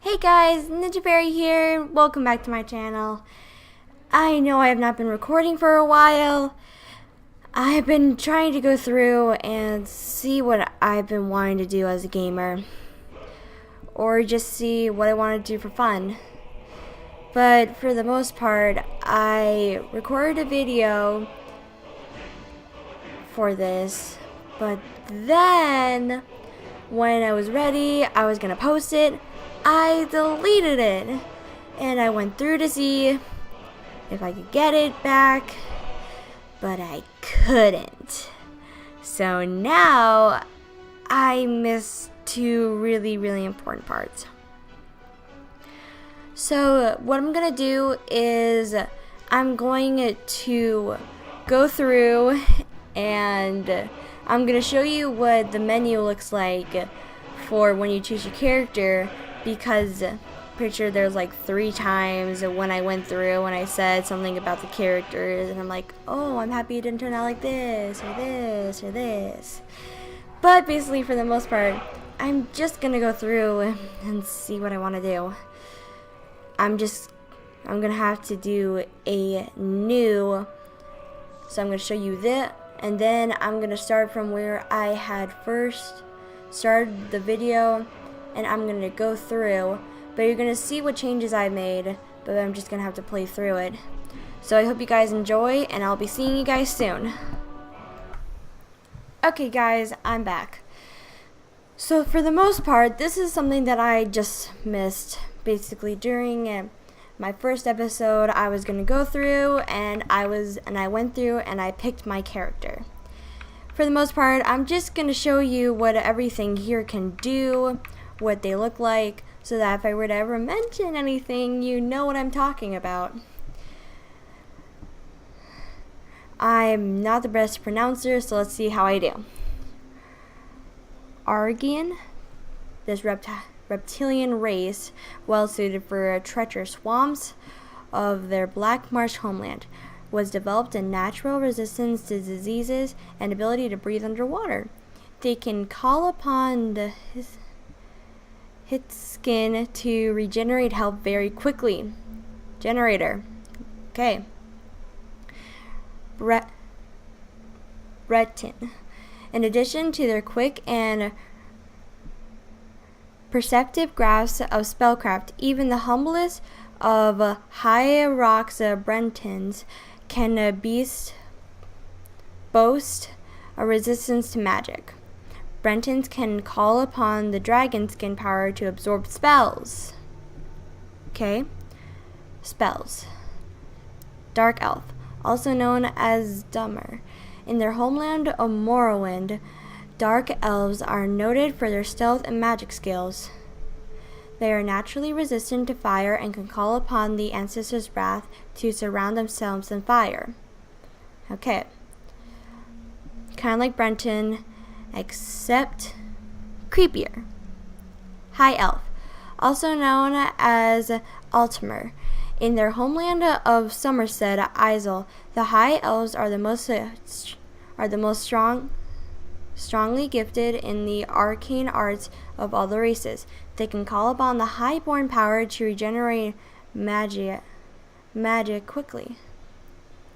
Hey guys, NinjaBerry here. Welcome back to my channel. I know I have not been recording for a while. I've been trying to go through and see what I've been wanting to do as a gamer, or just see what I want to do for fun. But for the most part, I recorded a video for this, but then when I was ready, I was gonna post it, I deleted it, and I went through to see if I could get it back, but I couldn't. So now I missed two really important parts. So what I'm gonna do is I'm going to go through and I'm gonna show you what the menu looks like for when you choose your character, because pretty sure there's like 3 times when I went through and I said something about the characters and I'm like, oh, I'm happy it didn't turn out like this or this or this. But basically, for the most part, I'm just gonna go through and see what I want to do. I'm gonna have to do a new, so I'm gonna show you that, and then I'm gonna start from where I had first started the video, and I'm gonna go through, but you're gonna see what changes I made, but I'm just gonna have to play through it. So I hope you guys enjoy, and I'll be seeing you guys soon. Okay guys, I'm back. So for the most part, this is something that I just missed. Basically, during my first episode, I was gonna go through and I went through and I picked my character. For the most part, I'm just gonna show you what everything here can do, what they look like, so that if I were to ever mention anything, you know what I'm talking about. I'm not the best pronouncer, so let's see how I do. Argian, this reptilian race, well suited for treacherous swamps of their black marsh homeland, was developed in natural resistance to diseases and ability to breathe underwater. They can call upon the hit skin to regenerate health very quickly. Generator. Okay. Breton. In addition to their quick and perceptive grasp of spellcraft, even the humblest of Hierarchs Brentons can boast a resistance to magic. Brentons can call upon the dragon skin power to absorb spells. Okay? Spells. Dark Elf, also known as Dummer. In their homeland of Morrowind, Dark Elves are noted for their stealth and magic skills. They are naturally resistant to fire and can call upon the ancestors' wrath to surround themselves in fire. Okay. Kind of like Brenton, except creepier. High Elf, also known as Altimer. In their homeland of Somerset Isle, the High Elves are the most strongly gifted in the arcane arts of all the races. They can call upon the highborn power to regenerate magic quickly.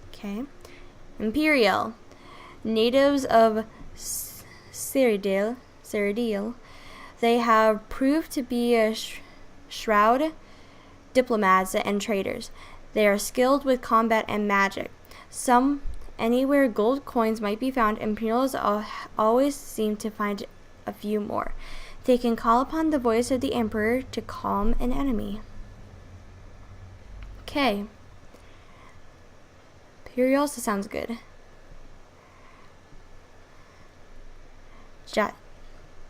Okay. Imperial, natives of Cyrodiil, they have proved to be shrewd diplomats and traders. They are skilled with combat and magic. Anywhere gold coins might be found, Imperials always seem to find a few more. They can call upon the voice of the Emperor to calm an enemy. Okay. Imperial also sounds good.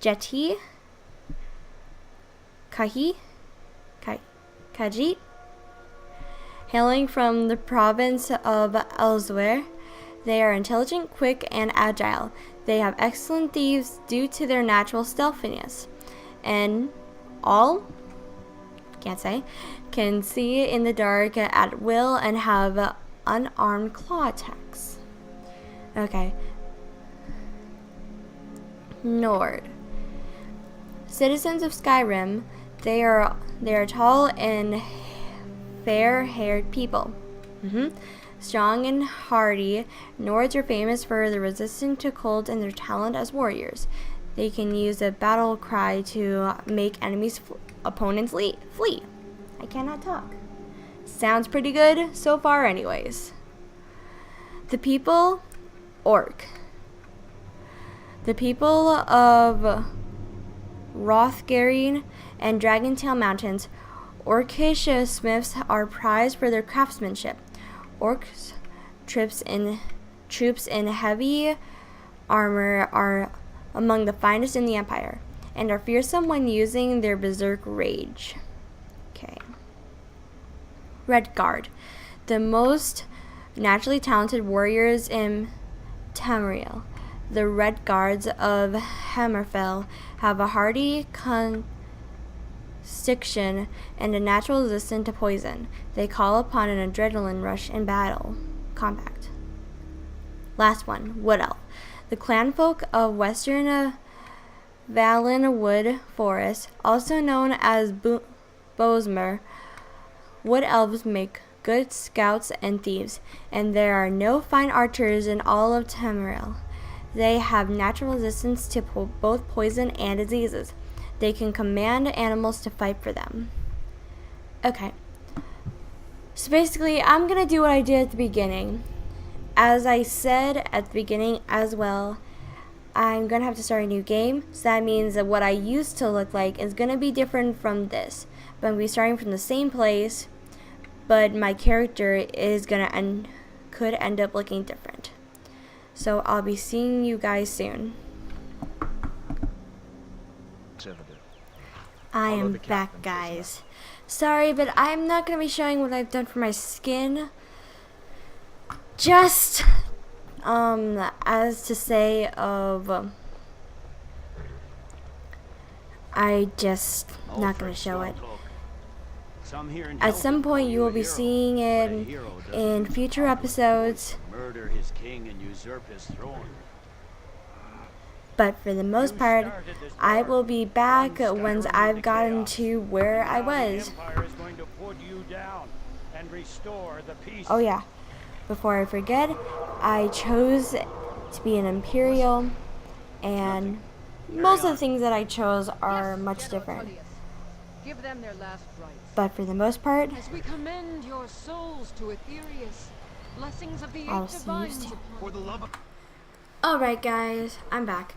Jeti, Khajiit, hailing from the province of Elsewhere. They are intelligent, quick, and agile. They have excellent thieves due to their natural stealthiness, and can see in the dark at will and have unarmed claw attacks. Okay. Nord. Citizens of Skyrim, They are tall and fair-haired people. Strong and hardy, Nords are famous for their resistance to cold and their talent as warriors. They can use a battle cry to make opponents flee. I cannot talk. Sounds pretty good so far anyways. The people, Orc. The people of Rothgarden and Dragontail Mountains, Orcish smiths are prized for their craftsmanship. Orcs troops in heavy armor are among the finest in the Empire, and are fearsome when using their berserk rage. Okay. Redguard, the most naturally talented warriors in Tamriel. The Redguards of Hammerfell have a hardy constitution and a natural resistance to poison. They call upon an adrenaline rush in battle. Compact. Last one, Wood Elf. The clanfolk of Western Valen Wood Forest, also known as Bosmer. Wood Elves make good scouts and thieves, and there are no fine archers in all of Tamriel. They have natural resistance to both poison and diseases. They can command animals to fight for them. Okay. So basically, I'm going to do what I did at the beginning. As I said at the beginning as well, I'm going to have to start a new game. So that means that what I used to look like is going to be different from this. But I'm going to be starting from the same place, but my character is could end up looking different. So I'll be seeing you guys soon. I am back, guys. Sorry, but I'm not going to be showing what I've done for my skin. Just, as to say of, I just not going to show it. At some point you will be seeing it in future episodes. Murder his king and usurp his throne. But for the most part, I will be back once I've gotten to where I was. Oh yeah, before I forget, I chose to be an Imperial, and most of the things that I chose are much different. Give them their last rites. But for the most part, as we commend your souls to Aetherius, blessings of the I'll eight see you divines soon. for the love of... Alright guys, I'm back.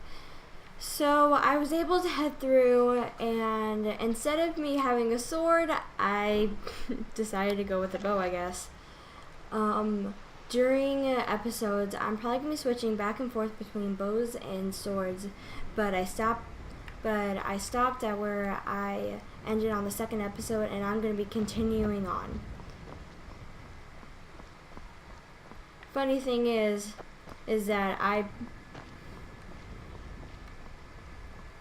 So I was able to head through, and instead of me having a sword, I decided to go with a bow, I guess. During episodes, I'm probably going to be switching back and forth between bows and swords, but I stopped at where I ended on the second episode, and I'm going to be continuing on. Funny thing is that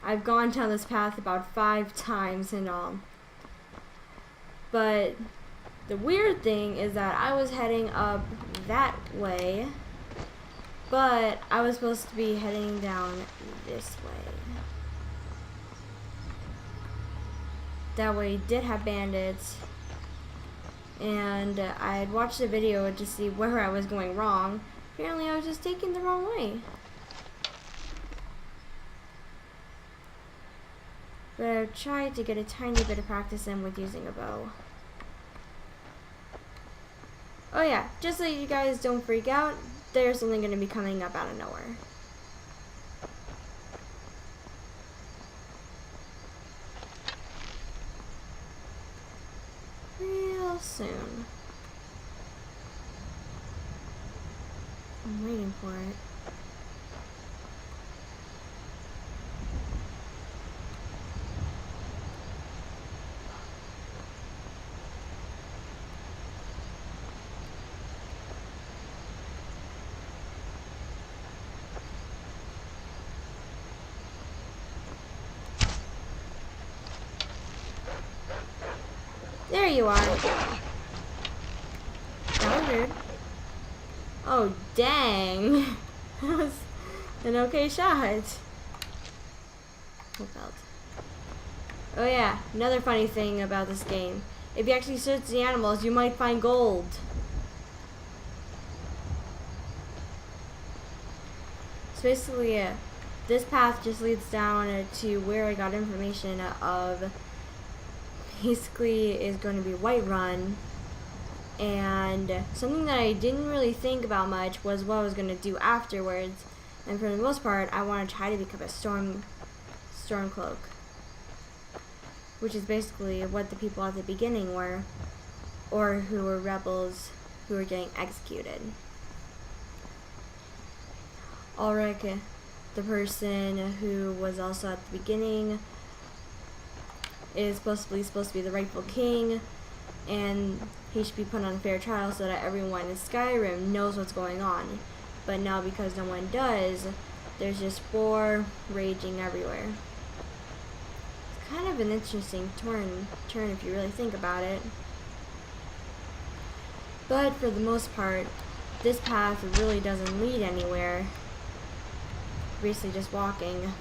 I've gone down this path about 5 times and all. But the weird thing is that I was heading up that way, but I was supposed to be heading down this way. That way did have bandits, and I had watched a video to see where I was going wrong. Apparently I was just taking the wrong way. But I've tried to get a tiny bit of practice in with using a bow. Oh yeah, just so you guys don't freak out, there's something going to be coming up out of nowhere. Real soon. I'm waiting for it. There you are. That was weird. Oh, dang. That was an okay shot. Hold out. Oh yeah, another funny thing about this game. If you actually search the animals, you might find gold. So basically, this path just leads down to where I got information of basically is going to be Whiterun. And something that I didn't really think about much was what I was going to do afterwards. And for the most part, I want to try to become a Stormcloak, which is basically what the people at the beginning were, or who were rebels who were getting executed. Ulrich, the person who was also at the beginning, is supposed to be the rightful king, and he should be put on a fair trial so that everyone in Skyrim knows what's going on. But now, because no one does, there's just war raging everywhere. It's kind of an interesting turn if you really think about it. But for the most part, this path really doesn't lead anywhere. Basically just walking.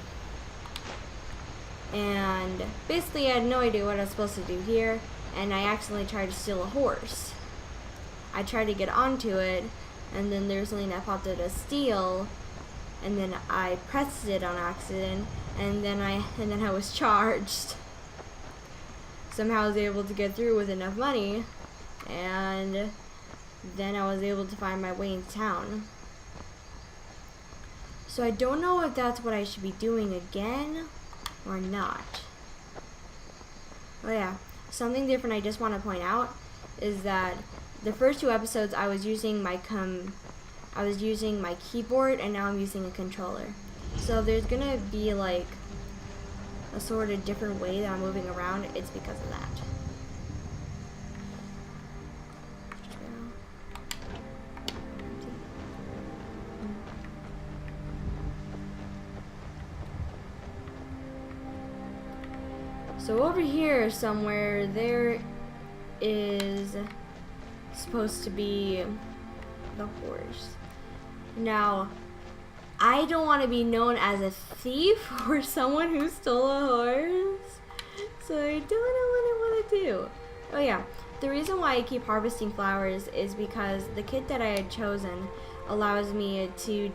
And basically I had no idea what I was supposed to do here, and I accidentally tried to steal a horse. I tried to get onto it, and then there was something that popped out as steal, and then I pressed it on accident, and then I was charged. Somehow I was able to get through with enough money, and then I was able to find my way into town. So I don't know if that's what I should be doing again or not. Oh yeah, something different I just want to point out is that the first 2 episodes I was using my keyboard, and now I'm using a controller. So there's gonna be like a sort of different way that I'm moving around. It's because of that. So over here somewhere there is supposed to be the horse. Now, I don't want to be known as a thief or someone who stole a horse, so I don't know what I want to do. Oh yeah, the reason why I keep harvesting flowers is because the kit that I had chosen allows me to use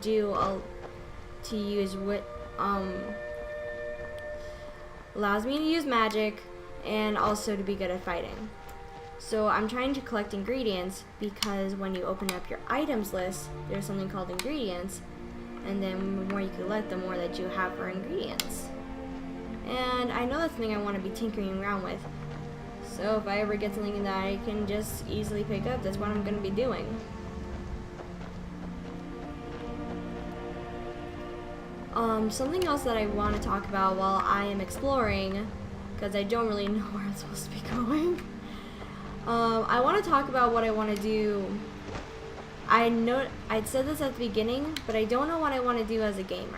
magic and also to be good at fighting. So I'm trying to collect ingredients because when you open up your items list, there's something called ingredients, and then the more you collect, the more that you have for ingredients. And I know that's something I want to be tinkering around with. So if I ever get something that I can just easily pick up, that's what I'm going to be doing. Something else that I want to talk about while I am exploring, because I don't really know where I'm supposed to be going. I want to talk about what I want to do. I'd said this at the beginning, but I don't know what I want to do as a gamer.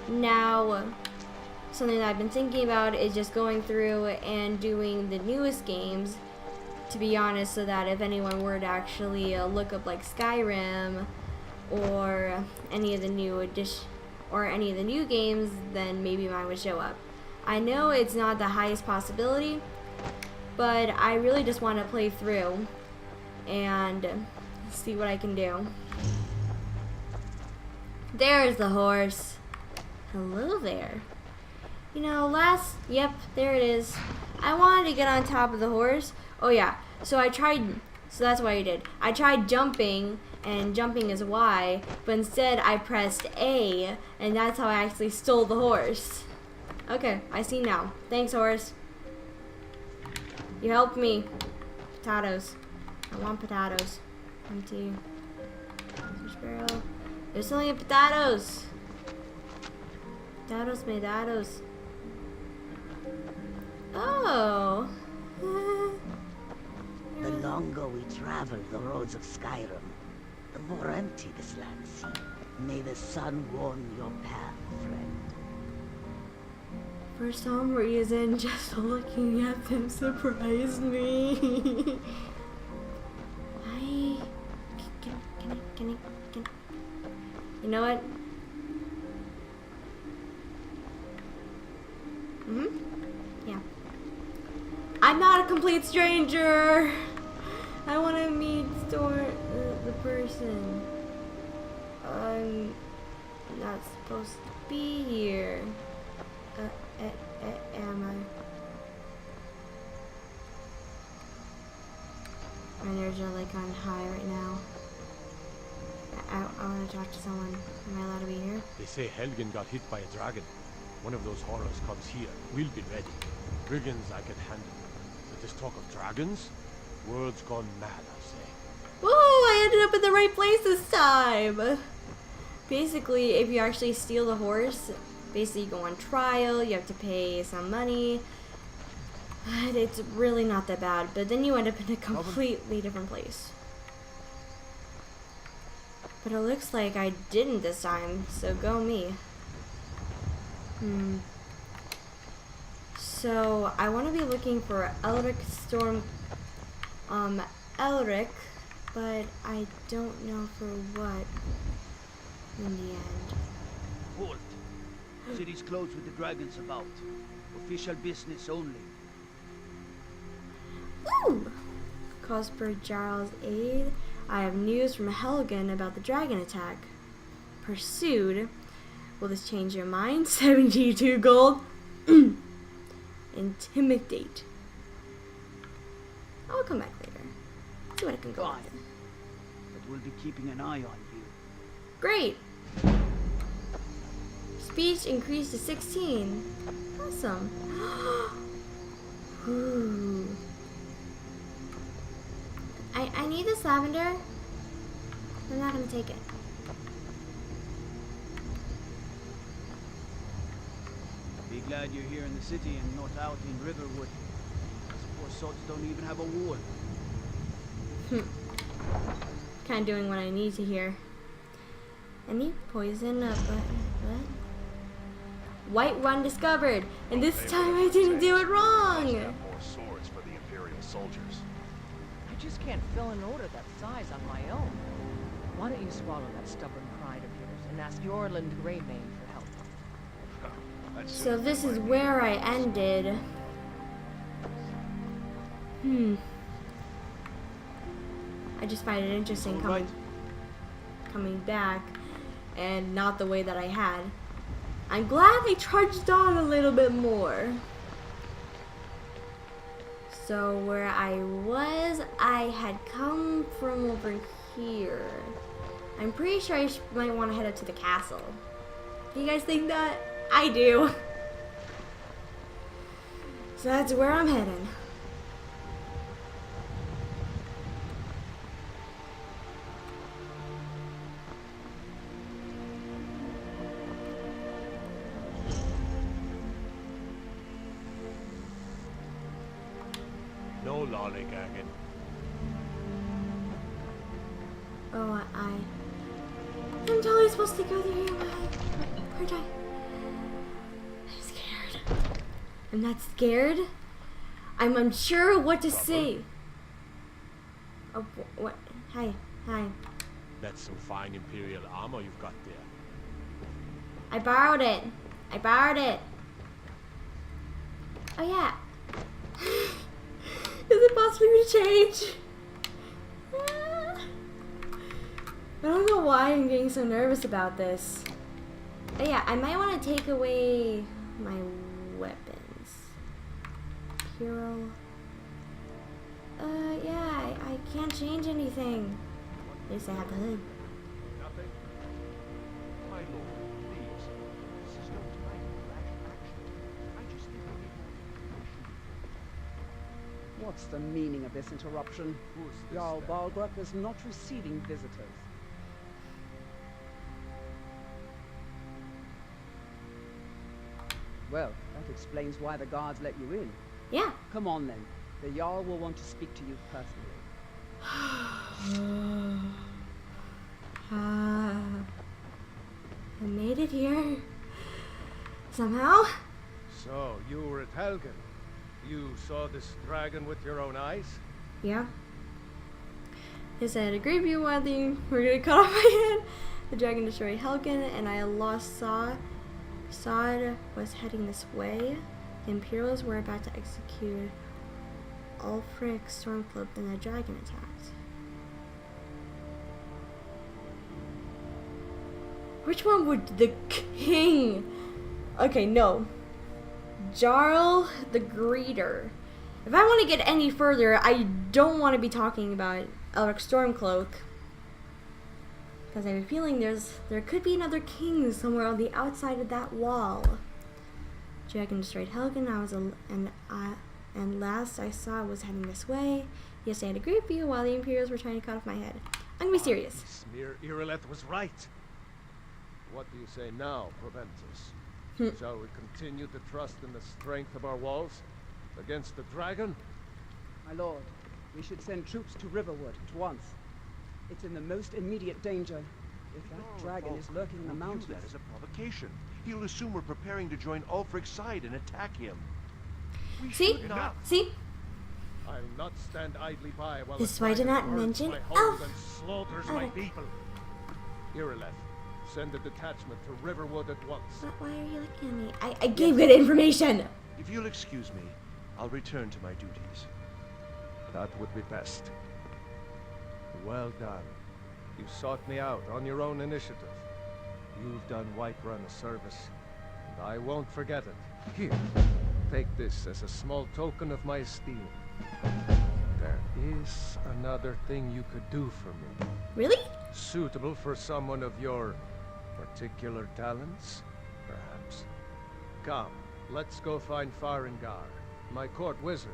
Now, something that I've been thinking about is just going through and doing the newest games, to be honest, so that if anyone were to actually look up like Skyrim or any of the new games, then maybe mine would show up. I know it's not the highest possibility, but I really just want to play through and see what I can do. There's the horse. Hello there. You know, yep, there it is. I wanted to get on top of the horse. Oh yeah, so that's what I did. I tried jumping, and jumping is Y, but instead I pressed A, and that's how I actually stole the horse. Okay, I see now. Thanks, horse. You helped me. Potatoes. I want potatoes. Empty. Fish barrel. There's only potatoes. Potatoes. Oh. The longer we travel the roads of Skyrim, the more empty this land seems. May the sun warm your path, friend. For some reason, just looking at them surprised me. Can you know what? I'm not a complete stranger. I want to meet the person. I'm not supposed to be here. Am I? My nerves are like on high right now. I want to talk to someone. Am I allowed to be here? They say Helgen got hit by a dragon. One of those horrors comes here. We'll be ready. Brigands I can handle. But this talk of dragons? World's gone mad, I say. Whoa, I ended up in the right place this time. Basically, if you actually steal the horse, basically you go on trial, you have to pay some money. It's really not that bad, but then you end up in a completely different place. But it looks like I didn't this time, so go me. So I want to be looking for Elric Storm, Elric, but I don't know for what in the end. Halt! City's closed with the dragons about. Official business only. Woo! Calls for Jarl's aid. I have news from Helgen about the dragon attack. Pursued. Will this change your mind? 72 gold. Intimidate. I'll come back later. See what I can go Fine. with. But we'll be keeping an eye on you. Great. Speech increased to 16. Awesome. Ooh. I need this lavender. I'm not gonna take it. Be glad you're here in the city and not out in Riverwood. These poor sods don't even have a wall. Kind of doing what I need to hear. Any poison? What? White run discovered, and this time I didn't do it wrong. More swords for the Imperial soldiers. I just can't fill an order that size on my own. Why don't you swallow that stubborn pride of yours and ask Yorland Greymane for help? So this is where I ended. I just find it interesting coming back and not the way that I had. I'm glad I trudged on a little bit more. So where I was, I had come from over here. I'm pretty sure I might want to head up to the castle. Do you guys think that? I do. So that's where I'm heading. No lollygagging. Oh, I'm totally supposed to go through here. Where'd I'm scared. I'm not scared. I'm unsure what to say. Oh, what? Hi. That's some fine Imperial armor you've got there. I borrowed it. Oh, yeah. Is it possible to change? I don't know why I'm getting so nervous about this. Oh yeah, I might want to take away my weapons. Hero. Yeah, I can't change anything. At least I have the hood. Nothing? My lord, please. This is no time for rash action. I just think we need more information. What's the meaning of this interruption? Jarl Balgruuf is not receiving visitors. Well, that explains why the guards let you in. Yeah. Come on then. The Jarl will want to speak to you personally. I made it here. Somehow. So, you were at Helgen. You saw this dragon with your own eyes? Yeah. He said, a great view while we're gonna cut off my head. The dragon destroyed Helgen, and I lost Sod. Sod was heading this way. The Imperials were about to execute Ulfric Stormcloak than the dragon attacked. Which one would the king? Okay, no. Jarl the Greeter. If I want to get any further, I don't want to be talking about Ulfric Stormcloak. Because I have a feeling there could be another king somewhere on the outside of that wall. Dragon destroyed Helgen. And last I saw was heading this way. Yes, I had a great view while the Imperials were trying to cut off my head. I'm gonna be serious. Smear Irileth was right. What do you say now, Proventus? Shall we continue to trust in the strength of our walls against the dragon? My lord, we should send troops to Riverwood at once. It's in the most immediate danger. If that dragon is lurking in the We'll use mountains... that as a provocation. He'll assume we're preparing to join Ulfric's side and attack him. We See? should not. See? I'll not stand idly by while This is the why I did dragon not burns mention my Elf. homes and slaughters my Elf. people. Irileth, send a detachment to Riverwood at once. But why are you looking at me? I gave good information. If you'll excuse me, I'll return to my duties. That would be best. Well done. You sought me out on your own initiative. You've done Whiterun a service, and I won't forget it. Here, take this as a small token of my esteem. There is another thing you could do for me. Really? Suitable for someone of your particular talents, perhaps. Come, let's go find Farengar, my court wizard.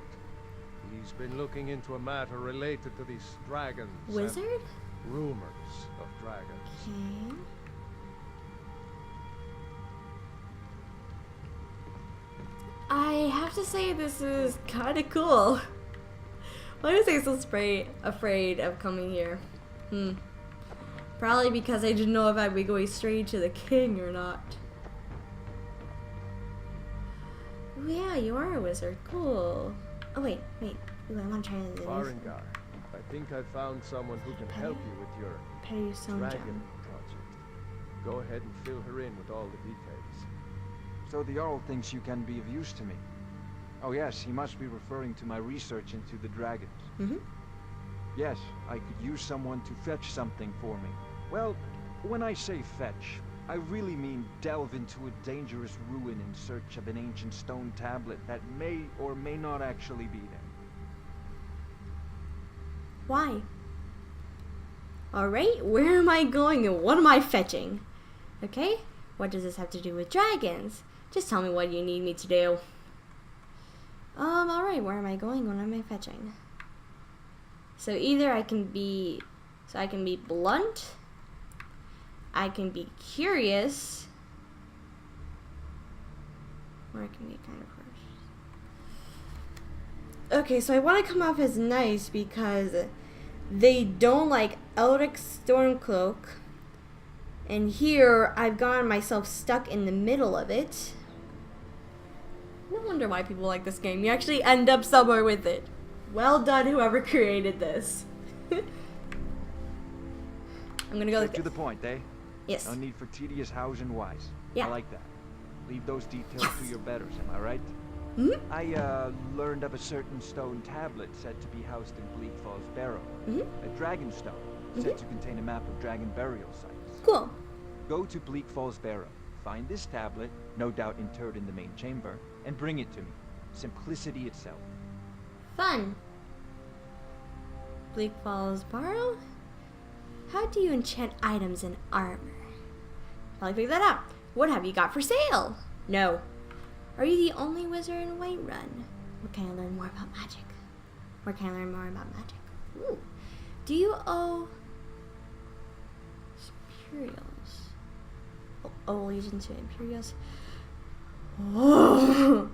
He's been looking into a matter related to these dragons. and Wizard? Rumors of dragons. Okay. I have to say this is kind of cool. Why was I so afraid of coming here? Probably because I didn't know if I'd be going straight to the king or not. Oh yeah, you are a wizard. Cool. Oh wait. Ooh, I want to try this. Farengar, I think I found someone who can help you with your Petty stone dragon gem. project. Go ahead and fill her in with all the details. So the Jarl thinks you can be of use to me. Oh yes, he must be referring to my research into the dragons. Yes, I could use someone to fetch something for me. Well, when I say fetch, I really mean delve into a dangerous ruin in search of an ancient stone tablet that may or may not actually be there. Why? Alright, where am I going and what am I fetching? Okay, what does this have to do with dragons? Just tell me what you need me to do. Alright, where am I going? What am I fetching? So either I can be blunt, I can be curious, or I can be kind of harsh. Okay, so I want to come off as nice because they don't like Elric Stormcloak, and here I've gotten myself stuck in the middle of it. No wonder why people like this game. You actually end up somewhere with it. Well done, whoever created this. I'm gonna go Straight to the point, eh? Yes. No need for tedious hows and whys. Yeah. I like that. Leave those details to your betters, am I right? Hmm? I learned of a certain stone tablet said to be housed in Bleak Falls Barrow. A dragon stone said to contain a map of dragon burial sites. Cool. Go to Bleak Falls Barrow, find this tablet, no doubt interred in the main chamber, and bring it to me. Simplicity itself. Fun. Bleak Falls Barrow? How do you enchant items and armor? Probably figure that out. What have you got for sale? No. Are you the only wizard in Whiterun? Where can I learn more about magic? Ooh. Do you owe Imperials? Oh, allegiance to Imperials. Oh.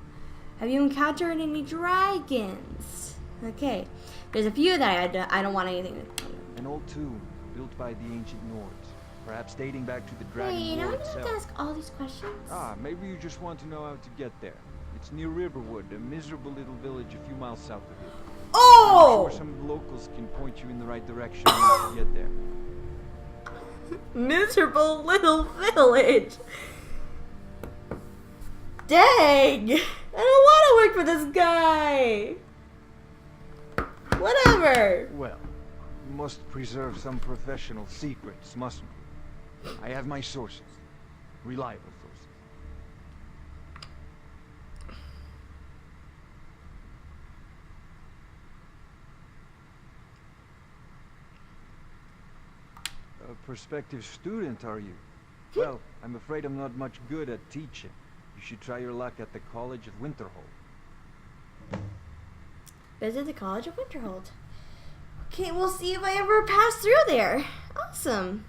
Have you encountered any dragons? Okay. There's a few that I don't want anything to do. An old tomb built by the ancient Nords, perhaps dating back to the dragon Wait, war I don't have itself. to ask all these questions. Maybe you just want to know how to get there. It's near Riverwood, a miserable little village a few miles south of here. Oh! I'm sure some locals can point you in the right direction once you get there. Miserable little village. Dang! I don't want to work for this guy. ever! Well, we must preserve some professional secrets, mustn't we? I have my sources. Reliable sources. A prospective student, are you? Well, I'm afraid I'm not much good at teaching. You should try your luck at the College of Winterhold. Visit the College of Winterhold. Okay, we'll see if I ever pass through there. Awesome.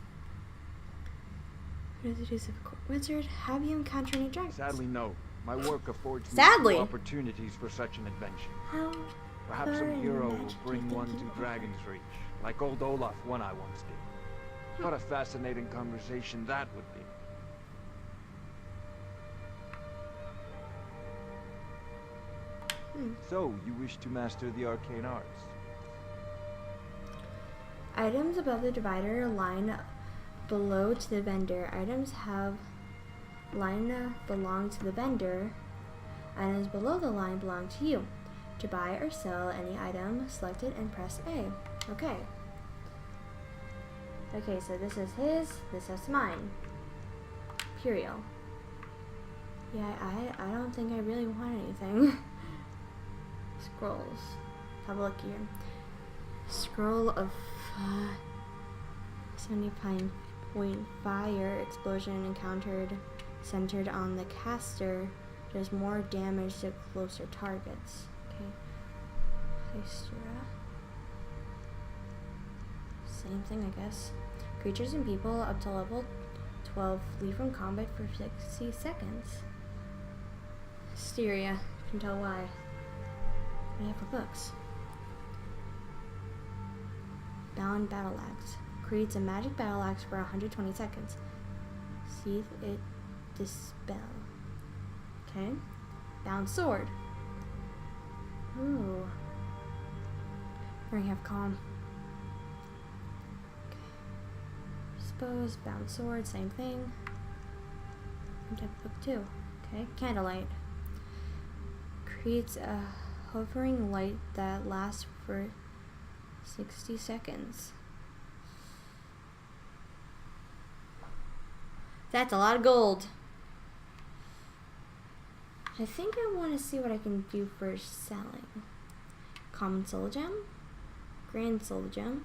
Residues of a court wizard. Have you encountered any dragons? Sadly, no. My work affords me Sadly. few opportunities for such an adventure. How Perhaps far some in hero magic will do you bring think one you to are? Dragon's Reach, like old Olaf one I once did. What a fascinating conversation that would be. So, you wish to master the arcane arts? Items above the divider line below to the vendor. Items have line belong to the vendor. Items below the line belong to you. To buy or sell any item, select it and press A. Okay. Okay, so this is his, this is mine. Imperial. Yeah, I don't think I really want anything. Scrolls. Have a look here. Scroll of 75-point fire explosion encountered centered on the caster does more damage to closer targets. Okay. Hystera. Same thing, I guess. Creatures and people up to level 12 flee from combat for 60 seconds. Hysteria. You can tell why. What do you have for books? Bound Battle Axe. Creates a magic battle axe for 120 seconds. See it dispel. Okay. Bound Sword. Ooh. We're gonna have calm. Okay. Dispose, Bound Sword, same thing. And type of book too. Okay. Candlelight. Creates a hovering light that lasts for 60 seconds. That's a lot of gold. I think I want to see what I can do for selling. Common Soul Gem. Grand Soul Gem.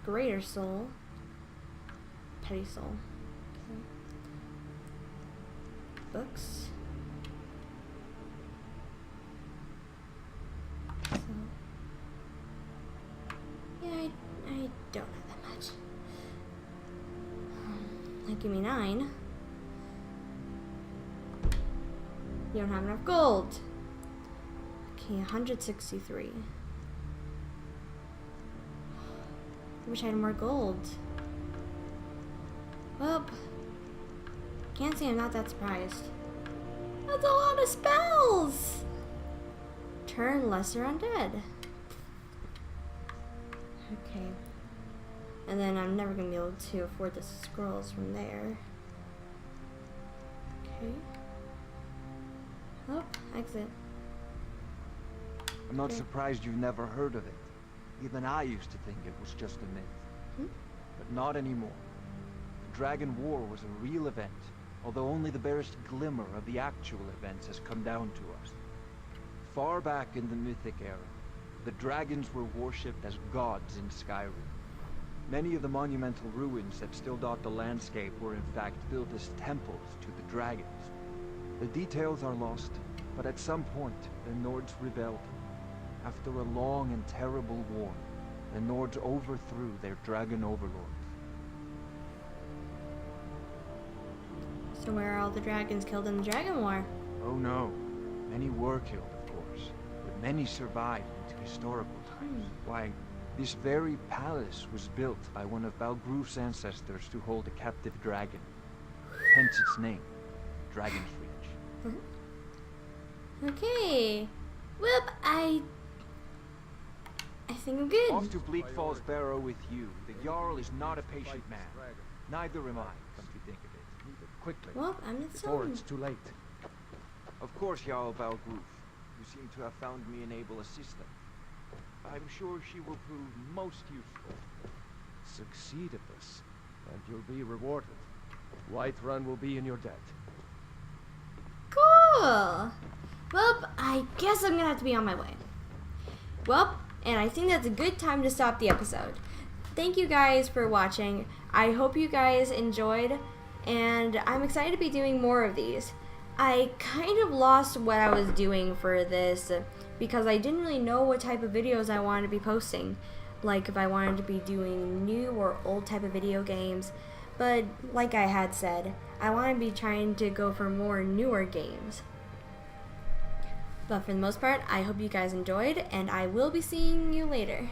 Greater Soul. Petty Soul. Okay. Books. So, yeah, I don't have that much. Like, give me 9. You don't have enough gold. Okay, 163. I wish I had more gold. Well, can't say I'm not that surprised. That's a lot of spells! Turn lesser undead. Okay. And then I'm never gonna be able to afford the scrolls from there. Okay. Oh, exit. I'm not Okay. surprised you've never heard of it. Even I used to think it was just a myth. But not anymore. The Dragon War was a real event, although only the barest glimmer of the actual events has come down to us. Far back in the Mythic era, the dragons were worshipped as gods in Skyrim. Many of the monumental ruins that still dot the landscape were in fact built as temples to the dragons. The details are lost, but at some point, the Nords rebelled. After a long and terrible war, the Nords overthrew their dragon overlords. So where are all the dragons killed in the Dragon War? Oh no, many were killed, of course, but many survived into historical times. Why, this very palace was built by one of Balgroof's ancestors to hold a captive dragon. Hence its name, Dragon's Reach. Okay. Whoop, I think I'm good. Off to Bleak Falls Barrow with you. The Jarl is not a patient man. Neither am I, come to think of it. Quickly, Well, I'm in before some. it's too late. Of course, Jarl Balgroof. You seem to have found me an able assistant. I'm sure she will prove most useful. Succeed at this, and you'll be rewarded. Whiterun will be in your debt. Cool. Well, I guess I'm gonna have to be on my way. Well, and I think that's a good time to stop the episode. Thank you guys for watching. I hope you guys enjoyed, and I'm excited to be doing more of these. I kind of lost what I was doing for this because I didn't really know what type of videos I wanted to be posting. Like if I wanted to be doing new or old type of video games. But like I had said, I want to be trying to go for more newer games. But for the most part, I hope you guys enjoyed, and I will be seeing you later.